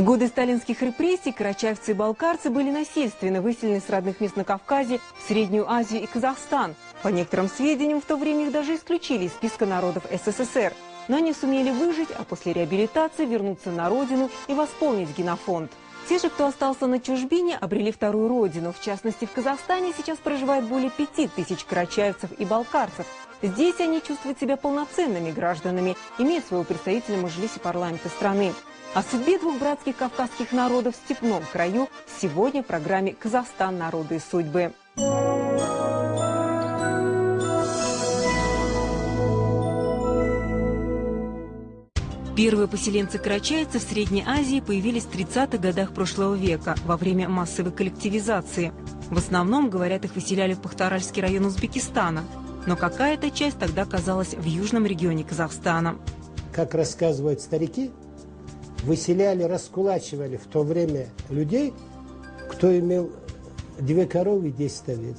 В годы сталинских репрессий карачаевцы и балкарцы были насильственно выселены с родных мест на Кавказе в Среднюю Азию и Казахстан. По некоторым сведениям, в то время их даже исключили из списка народов СССР. Но они сумели выжить, а после реабилитации вернуться на родину и восполнить генофонд. Те же, кто остался на чужбине, обрели вторую родину. В частности, в Казахстане сейчас проживает более 5000 карачаевцев и балкарцев. Здесь они чувствуют себя полноценными гражданами, имея своего представителя в Маджлисе парламента страны. О судьбе двух братских кавказских народов в степном краю сегодня в программе «Казахстан. Народы и судьбы». Первые поселенцы-карачаевцы в Средней Азии появились в 30-х годах прошлого века во время массовой коллективизации. В основном, говорят, их выселяли в Пахтаральский район Узбекистана. Но какая-то часть тогда оказалась в южном регионе Казахстана. Как рассказывают старики, выселяли, раскулачивали в то время людей, кто имел 2 коровы и 10 овец,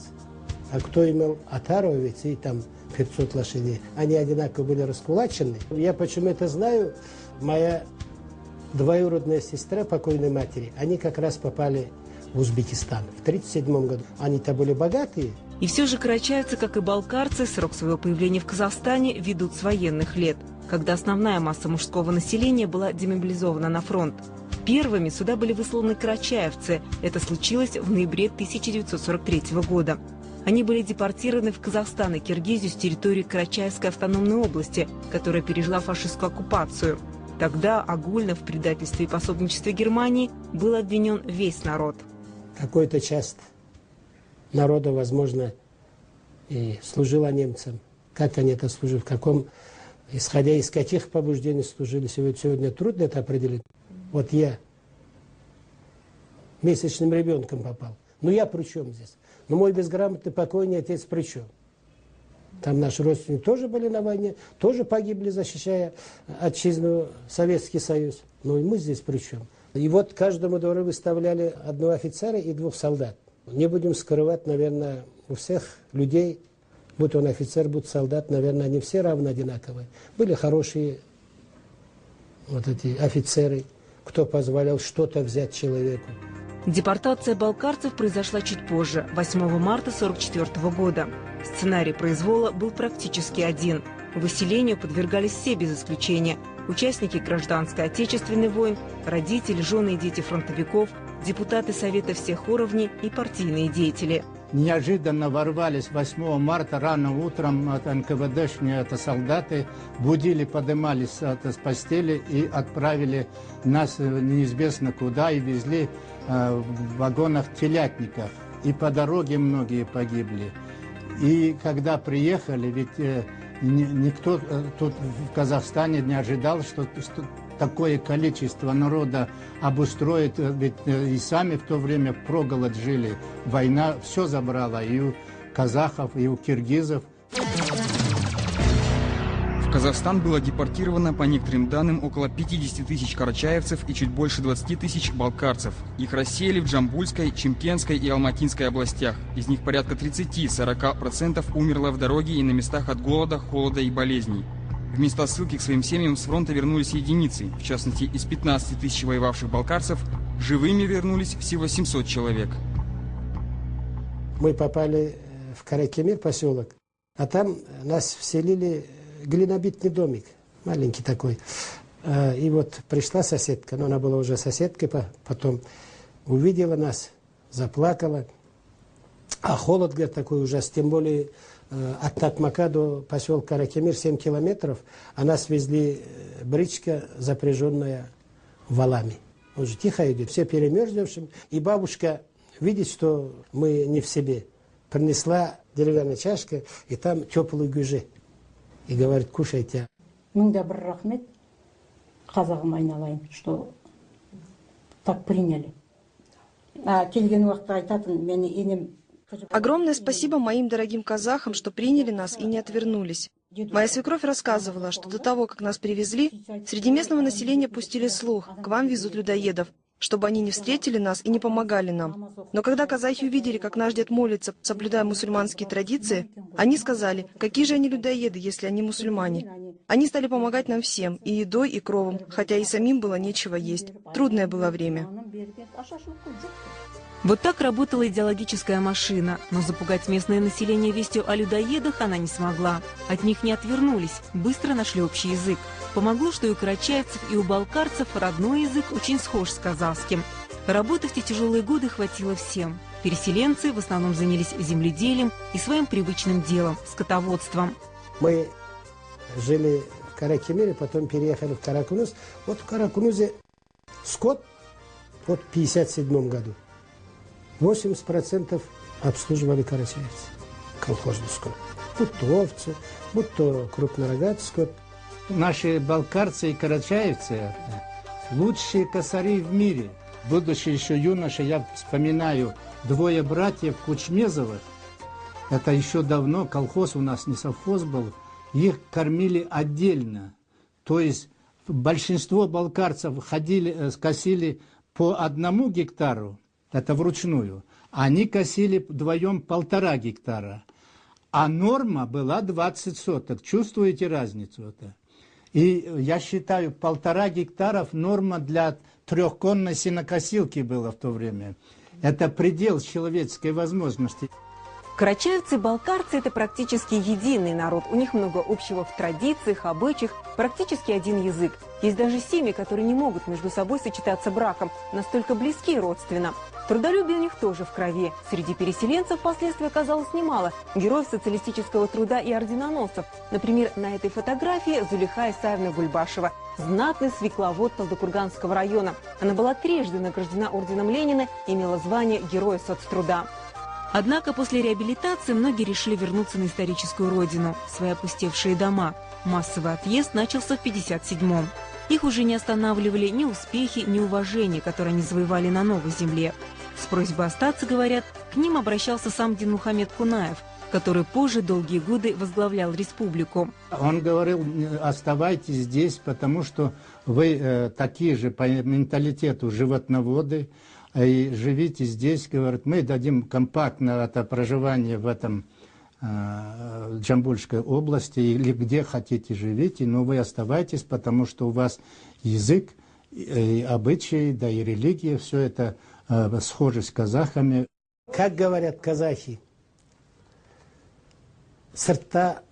а кто имел отару овец и там 500 лошадей. Они одинаково были раскулачены. Я почему это знаю, моя двоюродная сестра покойной матери, они как раз попали в Узбекистан в 1937 году. Они-то были богатые. И все же карачаевцы, как и балкарцы, срок своего появления в Казахстане ведут с военных лет, когда основная масса мужского населения была демобилизована на фронт. Первыми сюда были высланы карачаевцы. Это случилось в ноябре 1943 года. Они были депортированы в Казахстан и Киргизию с территории Карачаевской автономной области, которая пережила фашистскую оккупацию. Тогда огульно в предательстве и пособничестве Германии был обвинен весь народ. Какая-то часть народа, возможно, и служила немцам. Как они это служили, в каком, исходя из каких побуждений служили, сегодня трудно это определить. Вот я месячным ребенком попал. Ну я при чем здесь? Ну мой безграмотный покойный отец при чем? Там наши родственники тоже были на войне, тоже погибли, защищая отчизну, Советский Союз. Ну и мы здесь при чем? И вот каждому двору выставляли одного офицера и 2 солдат. Не будем скрывать, наверное, у всех людей, будь он офицер, будь солдат, наверное, они все равно одинаковые. Были хорошие вот эти офицеры, кто позволял что-то взять человеку. Депортация балкарцев произошла чуть позже, 8 марта 1944 года. Сценарий произвола был практически один. Выселению подвергались все без исключения. Участники гражданской отечественной войн, родители, жены и дети фронтовиков, депутаты Совета всех уровней и партийные деятели. Неожиданно ворвались 8 марта рано утром от НКВДшные солдаты, будили, поднимались с постели и отправили нас неизвестно куда и везли в вагонах телятников. И по дороге многие погибли. И когда приехали, ведь никто тут в Казахстане не ожидал, что такое количество народа обустроит, ведь и сами в то время проголод жили. Война все забрала, и у казахов, и у киргизов. В Казахстан было депортировано, по некоторым данным, около 50 тысяч карачаевцев и чуть больше 20 тысяч балкарцев. Их рассеяли в Джамбульской, Чимкенской и Алматинской областях. Из них порядка 30–40% умерло в дороге и на местах от голода, холода и болезней. В места ссылки к своим семьям с фронта вернулись единицы. В частности, из 15 тысяч воевавших балкарцев живыми вернулись всего 700 человек. Мы попали в Каракемир поселок, а там нас вселили глинобитный домик, маленький такой. И вот пришла соседка, но она была уже соседкой, потом увидела нас, заплакала. А холод, говорит, такой ужас, тем более от Такмака до поселка Каракемир 7 километров, а нас везли бричка, запряженная валами. Он же тихо идет, все перемерзнувшим. И бабушка видит, что мы не в себе. Принесла деревянная чашка, и там теплый гюже. И говорит, кушайте. Что так приняли. Огромное спасибо моим дорогим казахам, что приняли нас и не отвернулись. Моя свекровь рассказывала, что до того, как нас привезли, среди местного населения пустили слух, к вам везут людоедов, чтобы они не встретили нас и не помогали нам. Но когда казахи увидели, как наш дед молится, соблюдая мусульманские традиции, они сказали, какие же они людоеды, если они мусульмане. Они стали помогать нам всем, и едой, и кровом, хотя и самим было нечего есть. Трудное было время. Вот так работала идеологическая машина, но запугать местное население вестью о людоедах она не смогла. От них не отвернулись, быстро нашли общий язык. Помогло, что и у карачаевцев, и у балкарцев родной язык очень схож с казахским. Работы в те тяжелые годы хватило всем. Переселенцы в основном занялись земледелием и своим привычным делом – скотоводством. Мы жили в Каракемере, потом переехали в Каракунуз. Вот в Каракунузе скот в 1957 году 80% обслуживали карачаевцы, колхозный скот. Будь то овцы, будь то крупнорогатый скот. Наши балкарцы и карачаевцы лучшие косари в мире. Будучи еще юношей, я вспоминаю двое братьев Кучмезовых. Это еще давно, колхоз у нас не совхоз был. Их кормили отдельно. То есть большинство балкарцев косили по 1 гектару, это вручную. Они косили вдвоем 1,5 гектара. А норма была 20 соток. Чувствуете разницу это? И я считаю, 1,5 гектара норма для трехконной сенокосилки была в то время. Это предел человеческой возможности. Карачаевцы и балкарцы – это практически единый народ. У них много общего в традициях, обычаях, практически один язык. Есть даже семьи, которые не могут между собой сочетаться браком, настолько близки родственно. Трудолюбие у них тоже в крови. Среди переселенцев впоследствии оказалось немало героев социалистического труда и орденоносцев. Например, на этой фотографии Зулиха Исаевна Гульбашева, знатный свекловод Талдыкурганского района. Она была трижды награждена орденом Ленина и имела звание Героя соцтруда. Однако после реабилитации многие решили вернуться на историческую родину, в свои опустевшие дома. Массовый отъезд начался в 1957-м. Их уже не останавливали ни успехи, ни уважение, которые они завоевали на новой земле. С просьбой остаться, говорят, к ним обращался сам Динмухамед Кунаев, который позже долгие годы возглавлял республику. Он говорил, оставайтесь здесь, потому что вы такие же по менталитету животноводы, и живите здесь, говорит, мы дадим компактное это проживание в этом Джамбульской области, или где хотите живите, но вы оставайтесь, потому что у вас язык, и обычаи, да и религия, все это схоже с казахами. Как говорят казахи, сыртта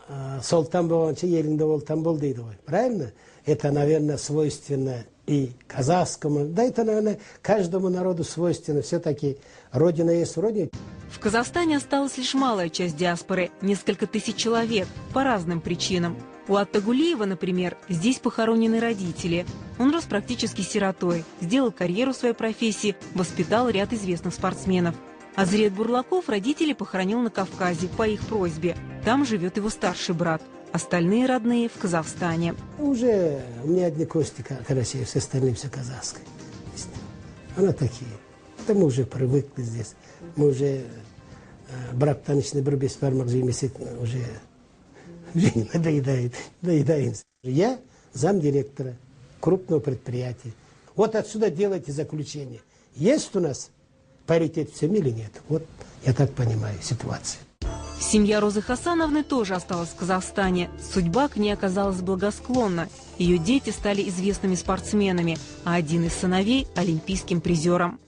солтан болғанша еліңде болтан бол дейді ғой. Правильно? Это, наверное, свойственно и казахскому, да это, наверное, каждому народу свойственно. Все-таки родина есть родина. В Казахстане осталась лишь малая часть диаспоры, несколько тысяч человек, по разным причинам. У Аттагулиева, например, здесь похоронены родители. Он рос практически сиротой, сделал карьеру в своей профессии, воспитал ряд известных спортсменов. Азрет Бурлаков родителей похоронил на Кавказе по их просьбе. Там живет его старший брат. Остальные родные в Казахстане. Уже у меня одни кости карачаев, с остальным все казахское. Она такие. Это мы уже привыкли здесь. Мы уже брак танечный брубес пармак уже не надоедаем. Я замдиректора крупного предприятия. Вот отсюда делайте заключение. Есть у нас паритет в семье или нет? Вот я так понимаю ситуацию. Семья Розы Хасановны тоже осталась в Казахстане. Судьба к ней оказалась благосклонна. Ее дети стали известными спортсменами, а один из сыновей – олимпийским призером.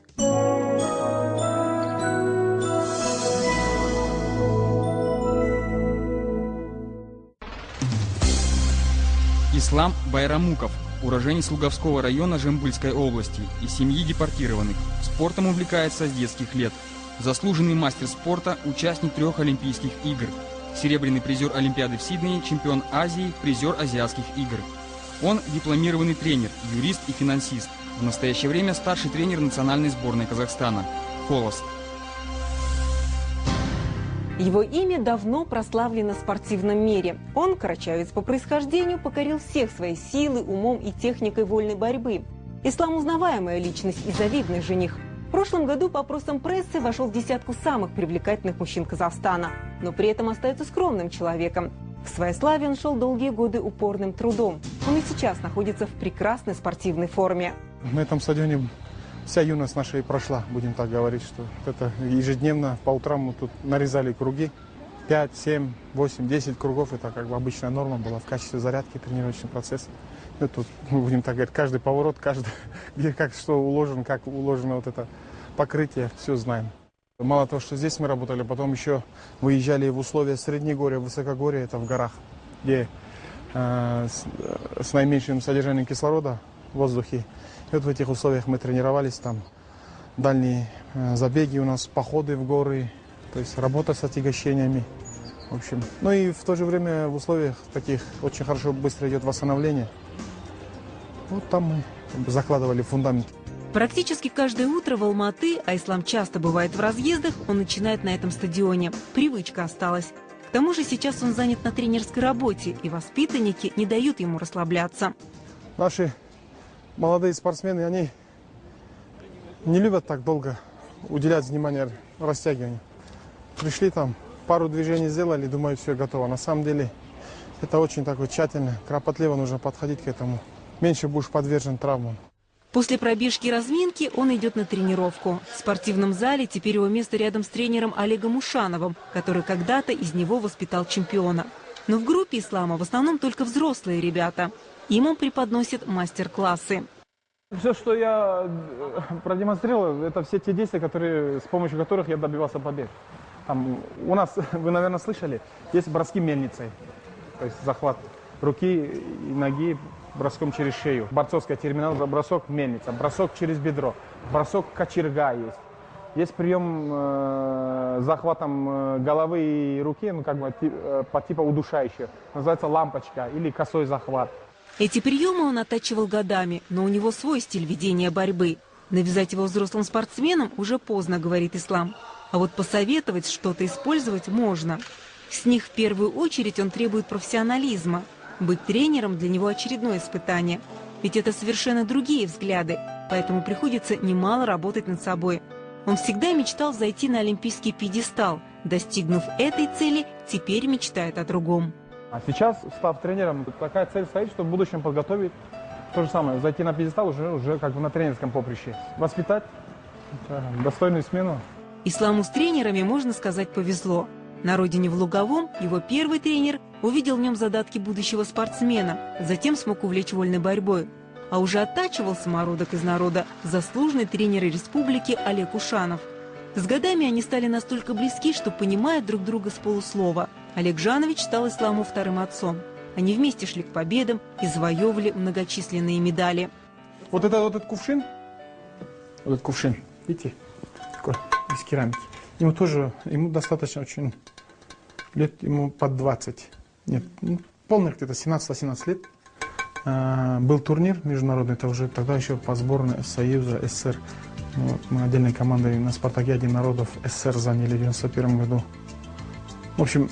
Ислам Байрамуков, уроженец Луговского района Жамбыльской области, из семьи депортированных. Спортом увлекается с детских лет. Заслуженный мастер спорта, участник 3 Олимпийских игр. Серебряный призер Олимпиады в Сиднее, чемпион Азии, призер Азиатских игр. Он дипломированный тренер, юрист и финансист. В настоящее время старший тренер национальной сборной Казахстана. Холост. Его имя давно прославлено в спортивном мире. Он, карачаевец по происхождению, покорил всех своей силой, умом и техникой вольной борьбы. Ислам – узнаваемая личность и завидный жених. В прошлом году по опросам прессы вошел в десятку самых привлекательных мужчин Казахстана, но при этом остается скромным человеком. К своей славе он шел долгие годы упорным трудом. Он и сейчас находится в прекрасной спортивной форме. На этом стадионе вся юность наша и прошла, будем так говорить, что это ежедневно по утрам мы тут нарезали круги. 5, 7, 8, 10 кругов, это как бы обычная норма была в качестве зарядки, тренировочный процесс. И тут, будем так говорить, каждый поворот, где как что уложен, как уложено вот это покрытие, все знаем. Мало того, что здесь мы работали, потом еще выезжали в условия Среднегорья, Высокогорья, это в горах, где с наименьшим содержанием кислорода в воздухе. И вот в этих условиях мы тренировались, там дальние забеги у нас, походы в горы, то есть работа с отягощениями. В общем, ну и в то же время в условиях таких очень хорошо быстро идет восстановление. Вот там мы закладывали фундамент. Практически каждое утро в Алматы, а Ислам часто бывает в разъездах, он начинает на этом стадионе. Привычка осталась. К тому же сейчас он занят на тренерской работе, и воспитанники не дают ему расслабляться. Наши молодые спортсмены, они не любят так долго уделять внимание растягиванию. Пришли там, пару движений сделали, думаю, все готово. На самом деле это очень такой тщательно, кропотливо нужно подходить к этому. Меньше будешь подвержен травмам. После пробежки и разминки он идет на тренировку. В спортивном зале теперь его место рядом с тренером Олегом Ушановым, который когда-то из него воспитал чемпиона. Но в группе Ислама в основном только взрослые ребята. Им он преподносит мастер-классы. Все, что я продемонстрировал, это все те действия, с помощью которых я добивался побед. Там, у нас, вы, наверное, слышали, есть броски мельницей. То есть захват руки и ноги броском через шею. Борцовская терминал, бросок мельница, бросок через бедро, бросок кочерга есть. Есть прием захватом головы и руки, ну, как бы по типу удушающего. Называется лампочка или косой захват. Эти приемы он оттачивал годами, но у него свой стиль ведения борьбы. Навязать его взрослым спортсменам уже поздно, говорит Ислам. А вот посоветовать что-то использовать можно. С них в первую очередь он требует профессионализма. Быть тренером для него очередное испытание. Ведь это совершенно другие взгляды, поэтому приходится немало работать над собой. Он всегда мечтал зайти на олимпийский пьедестал. Достигнув этой цели, теперь мечтает о другом. А сейчас, став тренером, такая цель стоит, чтобы в будущем подготовить то же самое. Зайти на пьедестал уже как бы на тренерском поприще. Воспитать достойную смену. Исламу с тренерами, можно сказать, повезло. На родине в Луговом его первый тренер увидел в нем задатки будущего спортсмена, затем смог увлечь вольной борьбой. А уже оттачивал самородок из народа заслуженный тренер республики Олег Ушанов. С годами они стали настолько близки, что понимают друг друга с полуслова. Олег Жанович стал Исламу вторым отцом. Они вместе шли к победам и завоевывали многочисленные медали. Вот этот кувшин, видите, такой из керамики. Ему достаточно очень лет, ему под 20. Нет, полных где-то 17-18 лет. Был турнир международный, это уже тогда еще по сборной Союза СССР. Мы отдельной командой на Спартакиаде народов СССР заняли в 1991 году. В общем,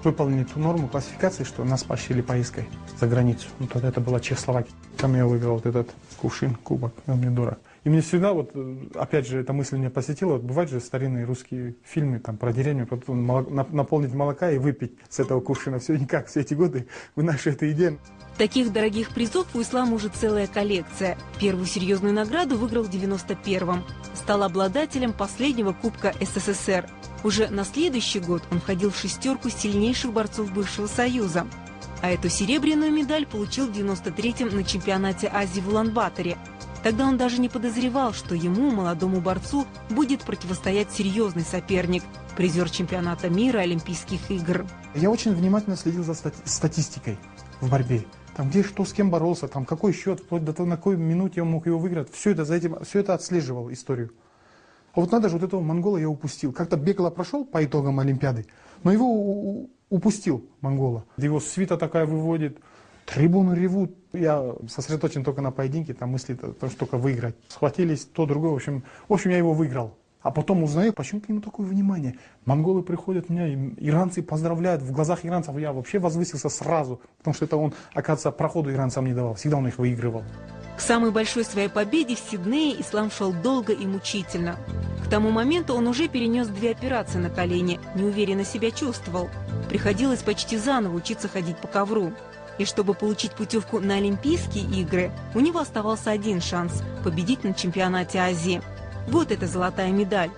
выполнили ту норму классификации, что нас поощрили поездкой за границу. Ну, тогда это была Чехословакия. Там я выиграл вот этот кувшин, кубок, он мне дорог. И мне всегда, вот, опять же, эта мысль меня посетила, вот, бывают же старинные русские фильмы там, про деревню, потом наполнить молока и выпить с этого кувшина. Все никак, все эти годы выношу эту идею. Таких дорогих призов у Ислама уже целая коллекция. Первую серьезную награду выиграл в 91-м. Стал обладателем последнего Кубка СССР. Уже на следующий год он входил в шестерку сильнейших борцов бывшего Союза. А эту серебряную медаль получил в 93-м на чемпионате Азии в Улан-Баторе. Тогда он даже не подозревал, что ему, молодому борцу, будет противостоять серьезный соперник – призер чемпионата мира, Олимпийских игр. Я очень внимательно следил за статистикой в борьбе. Там где что с кем боролся, там какой счет, вплоть до того, на какой минуте он мог его выиграть. Все это отслеживал историю. А вот надо же, вот этого монгола я упустил. Как-то бегло прошел по итогам Олимпиады, но его упустил монгола. Его свита такая выводит, трибуны ревут. Я сосредоточен только на поединке, там мысли только выиграть. Схватились то, другое, в общем, я его выиграл. А потом узнаю, почему к нему такое внимание. Монголы приходят меня, иранцы поздравляют. В глазах иранцев я вообще возвысился сразу, потому что это он, оказывается, проходу иранцам не давал. Всегда он их выигрывал. К самой большой своей победе в Сиднее Ислам шел долго и мучительно. К тому моменту он уже перенес 2 операции на колени, неуверенно себя чувствовал. Приходилось почти заново учиться ходить по ковру. И чтобы получить путевку на Олимпийские игры, у него оставался один шанс – победить на чемпионате Азии. Вот эта золотая медаль.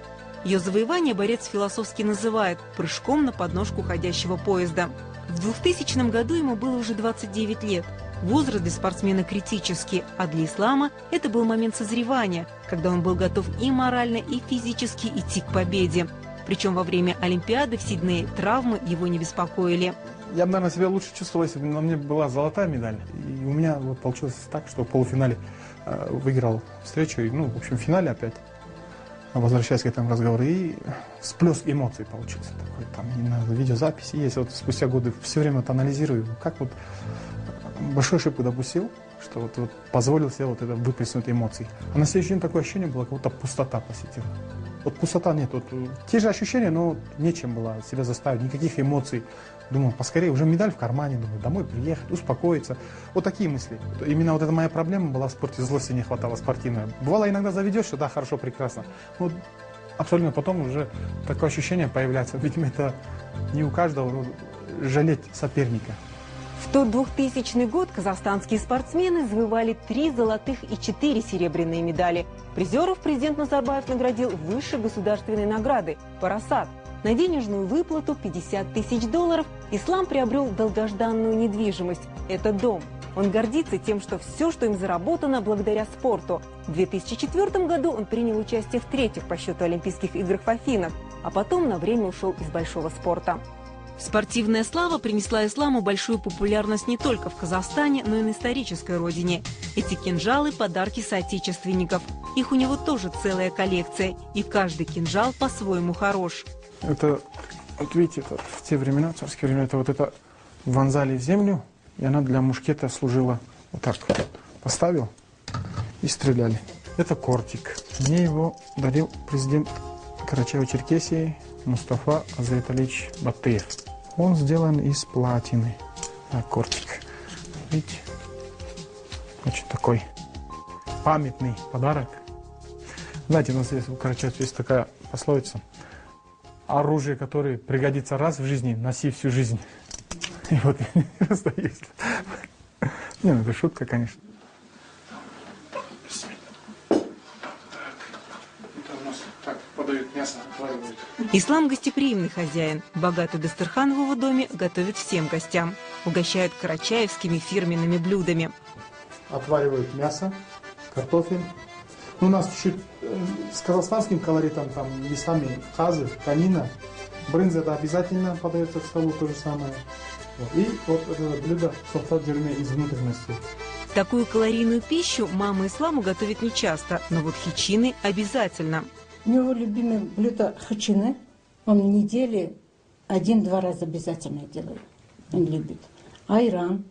Ее завоевание борец философски называет прыжком на подножку ходящего поезда. В 2000 году ему было уже 29 лет. Возраст для спортсмена критический, а для ислама это был момент созревания, когда он был готов и морально, и физически идти к победе. Причем во время Олимпиады в Сиднее травмы его не беспокоили. Я бы, наверное, себя лучше чувствовал, если бы на мне была золотая медаль. И у меня вот получилось так, что в полуфинале выиграл встречу. И, в общем, в финале опять, возвращаясь к этому разговору, и всплеск эмоций получился такой. Там на видеозаписи есть. Вот спустя годы все время это анализирую. Как вот большую ошибку допустил, что вот позволил себе вот это выплеснуть эмоций. А на следующий день такое ощущение было, как будто пустота посетила. Вот пустота нет. Вот, те же ощущения, но нечем было себя заставить, никаких эмоций. Думаю, поскорее, уже медаль в кармане, думаю, домой приехать, успокоиться. Вот такие мысли. Именно вот эта моя проблема была в спорте, злости не хватало спортивной. Бывало, иногда заведешься, да, хорошо, прекрасно. Но абсолютно потом уже такое ощущение появляется. Видимо, это не у каждого жалеть соперника. В тот 2000 год казахстанские спортсмены завоевали 3 золотых и 4 серебряные медали. Призеров президент Назарбаев наградил высшей государственной наградой – «Парасат». На денежную выплату $50 000 Ислам приобрел долгожданную недвижимость – это дом. Он гордится тем, что все, что им заработано, благодаря спорту. В 2004 году он принял участие в 3-х по счету Олимпийских играх в Афинах, а потом на время ушел из большого спорта. Спортивная слава принесла исламу большую популярность не только в Казахстане, но и на исторической родине. Эти кинжалы – подарки соотечественников. Их у него тоже целая коллекция, и каждый кинжал по-своему хорош. Это, вот видите, это в те времена, царские времена, это вонзали в землю, и она для мушкета служила вот так. Поставил и стреляли. Это кортик. Мне его дарил президент Карачаево-Черкесии Мустафа Азаиталич Батыев. Он сделан из платины. Так, кортик. Видите? Очень такой памятный подарок. Знаете, у нас здесь в Карачаеве есть такая пословица. Оружие, которое пригодится раз в жизни, носи всю жизнь. И вот просто есть. Не, это шутка, конечно. Так, подают мясо, отваривают. Ислам гостеприимный хозяин. Богатый дастархан в его доме готовит всем гостям. Угощают карачаевскими фирменными блюдами. Отваривают мясо, картофель. У нас чуть с казахстанским колоритом, там местами казы, конина. Брынза это обязательно подается к столу, то же самое. Вот. И вот это блюдо сопровожденное из внутренности. Такую калорийную пищу мама Исламу готовит нечасто, но вот хичины обязательно. У него любимое блюдо хачины. Он в неделе 1-2 раза обязательно делает. Он любит. Айран,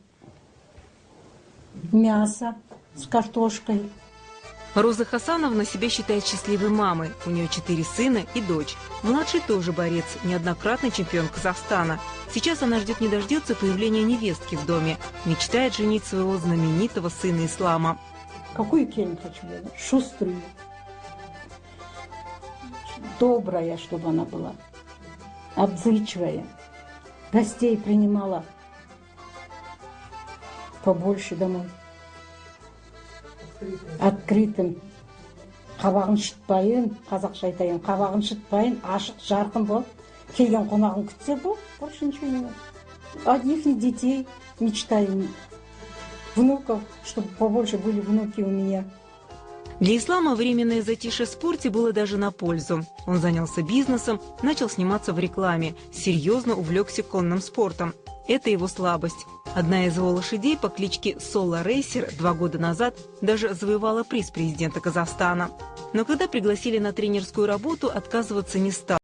мясо с картошкой. Роза Хасановна себя считает счастливой мамой. У нее 4 сына и дочь. Младший тоже борец, неоднократный чемпион Казахстана. Сейчас она ждет не дождется появления невестки в доме. Мечтает женить своего знаменитого сына Ислама. Какую я не хочу быть? Шуструю. Добрая, чтобы она была. Отзывчивая. Гостей принимала побольше домой. Открытым. Қабағын шытпайын, қазақша айтайын, қабағын шытпайын, ашық, жарқын болып, келген қонағын күтсе бұл, больше ничего не надо. От их детей мечтаем, внуков, чтобы побольше были внуки у меня. Для Ислама временное затишье в спорте было даже на пользу. Он занялся бизнесом, начал сниматься в рекламе, серьезно увлекся конным спортом. Это его слабость. Одна из его лошадей по кличке Соло Рейсер 2 года назад даже завоевала приз президента Казахстана. Но когда пригласили на тренерскую работу, отказываться не стал.